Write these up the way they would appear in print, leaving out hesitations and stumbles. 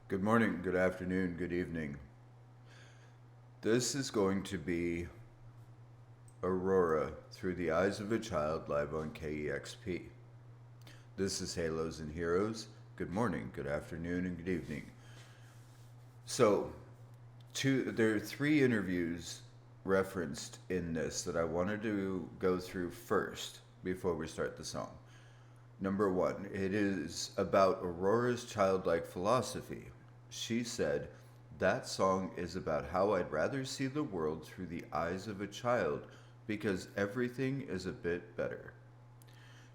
Good morning, good afternoon, good evening. This is going to be Aurora through the eyes of a child live on KEXP. This is Halos and Heroes. Good morning, good afternoon, and good evening. So, there are three interviews referenced in this that I wanted to go through first before we start the song. Number one, it is about Aurora's childlike philosophy. She said, "That song is about how I'd rather see the world through the eyes of a child because everything is a bit better."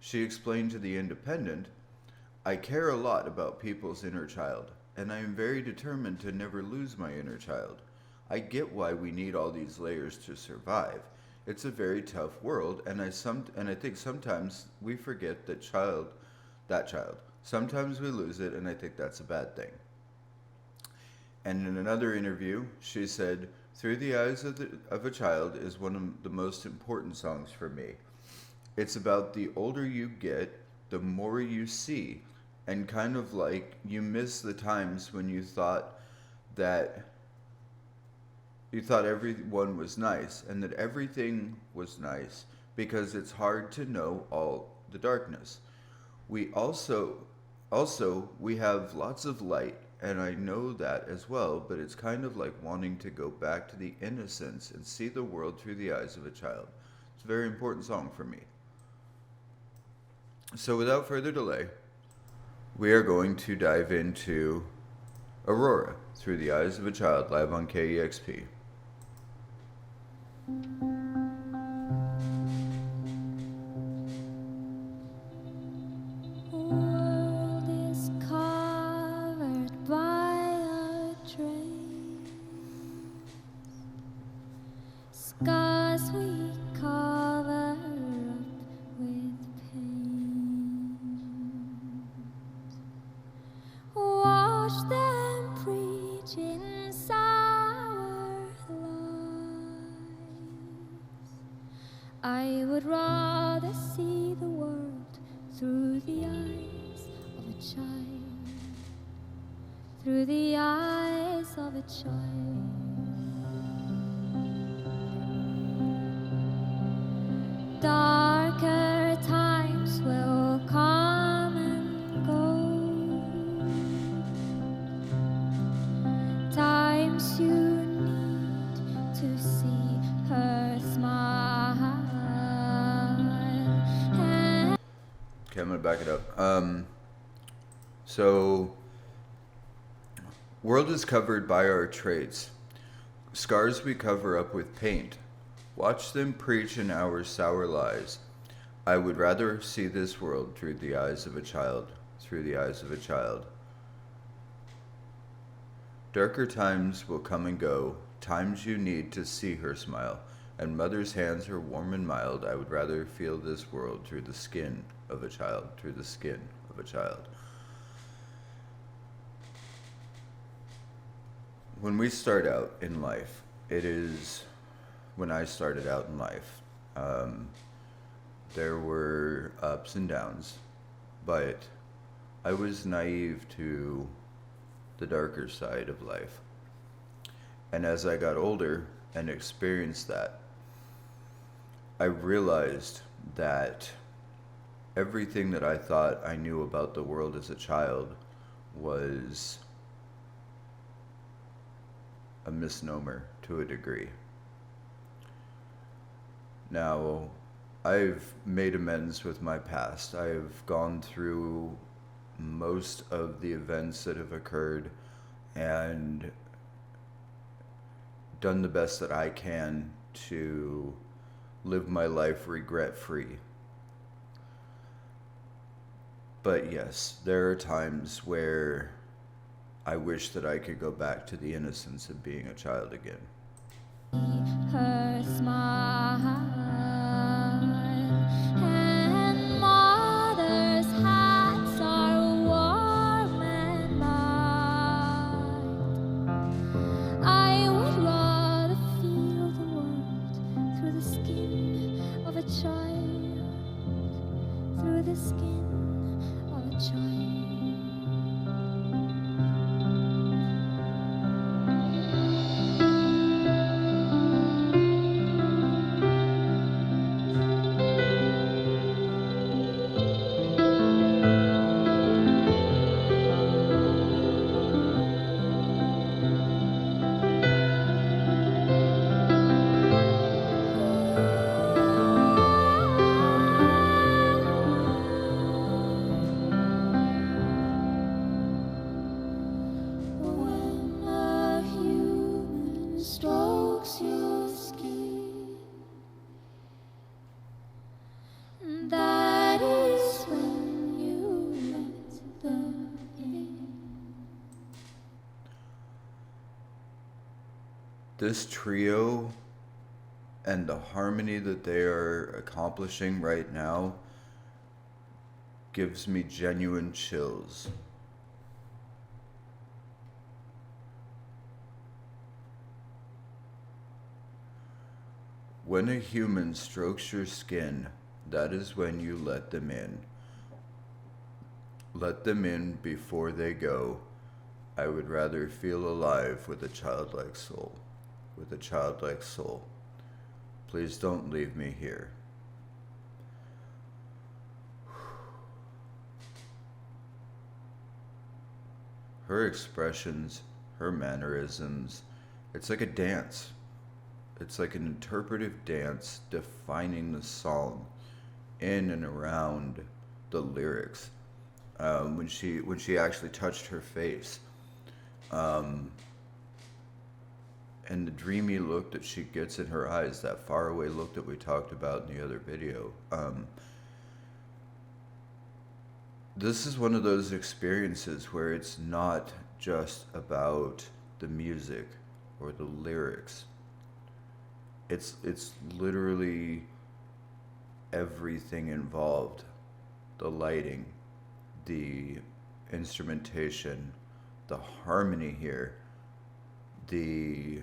She explained to The Independent, "I care a lot about people's inner child, and I am very determined to never lose my inner child. I get why we need all these layers to survive. It's a very tough world, and I think sometimes we forget that child. Sometimes we lose it, and I think that's a bad thing." And in another interview, she said, "Through the Eyes of a Child is one of the most important songs for me. It's about the older you get, the more you see, and kind of like you miss the times when that you thought everyone was nice and that everything was nice because it's hard to know all the darkness. We we have lots of light, and I know that as well, but it's kind of like wanting to go back to the innocence and see the world through the eyes of a child." It's a very important song for me. So without further delay, we are going to dive into Aurora through the eyes of a child live on KEXP. World is covered by a train. Scars we cover up with pain. Wash them preach in sour lies. I would rather see the world through the eyes of a child, through the eyes of a child. Darker times will come and go, times you need to see her smile. Okay, I'm gonna back it up. So, world is covered by our traits. Scars we cover up with paint. Watch them preach in our sour lies. I would rather see this world through the eyes of a child, through the eyes of a child. Darker times will come and go, times you need to see her smile, and mother's hands are warm and mild. I would rather feel this world through the skin of a child, through the skin of a child. When we start out in life, it is when I started out in life. There were ups and downs, but I was naive to the darker side of life. And as I got older and experienced that, I realized that everything that I thought I knew about the world as a child was a misnomer to a degree. Now, I've made amends with my past. I've gone through most of the events that have occurred and done the best that I can to live my life regret free. But yes, there are times where I wish that I could go back to the innocence of being a child again. Her smile, and mother's hands are warm and mild. I would rather feel the world through the skin of a child, through the skin of a child. This trio and the harmony that they are accomplishing right now gives me genuine chills. When a human strokes your skin, that is when you let them in. Let them in before they go. I would rather feel alive with a childlike soul. With a childlike soul. Please don't leave me here. Her expressions, her mannerisms, it's like a dance. It's like an interpretive dance defining the song in and around the lyrics. When she actually touched her face, and the dreamy look that she gets in her eyes, that faraway look that we talked about in the other video. This is one of those experiences where it's not just about the music or the lyrics. It's literally everything involved. The lighting, the instrumentation, the harmony here, the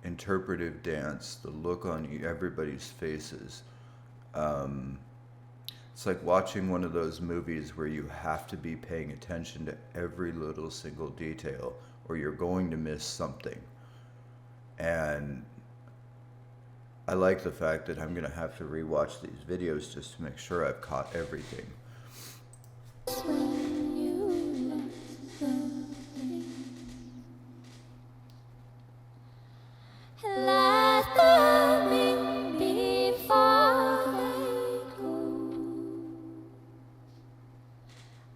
interpretive dance, the look on everybody's faces. It's like watching one of those movies where you have to be paying attention to every little single detail or you're going to miss something. And I like the fact that I'm going to have to rewatch these videos just to make sure I've caught everything. When you let them in, let them in before they go.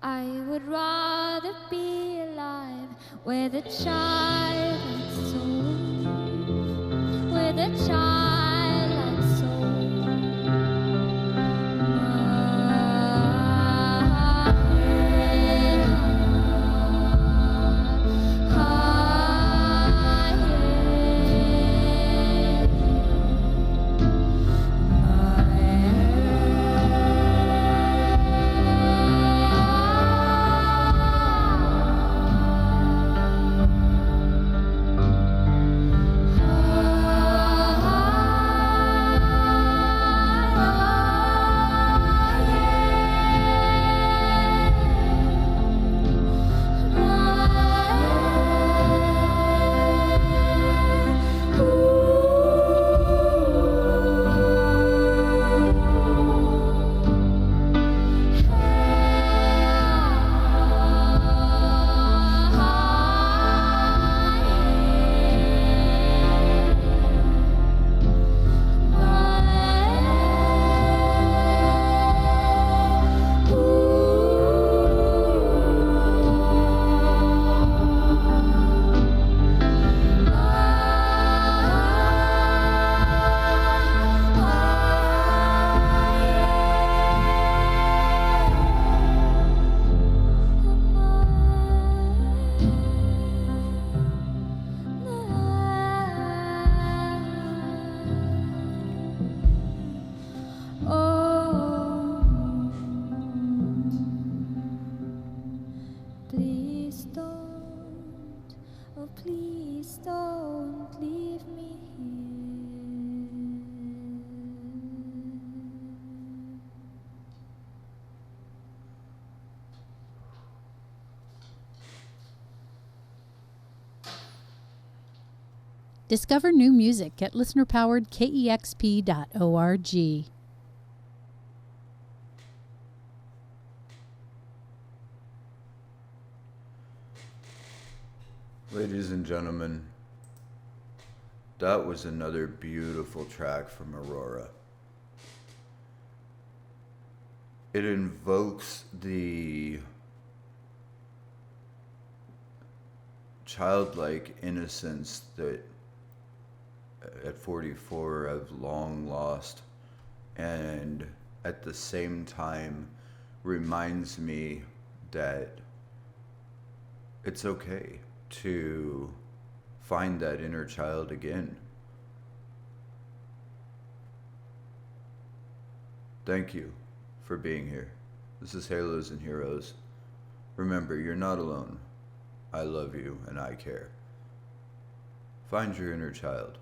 I would rather be alive with a childlike soul, with a childlike soul. Please don't leave me here. Discover new music at listener-powered KEXP.org. Ladies and gentlemen, that was another beautiful track from Aurora. It invokes the childlike innocence that at 44 I've long lost, and at the same time reminds me that it's okay to find that inner child again. Thank you for being here. This is Halos and Heroes. Remember, you're not alone. I love you and I care. Find your inner child.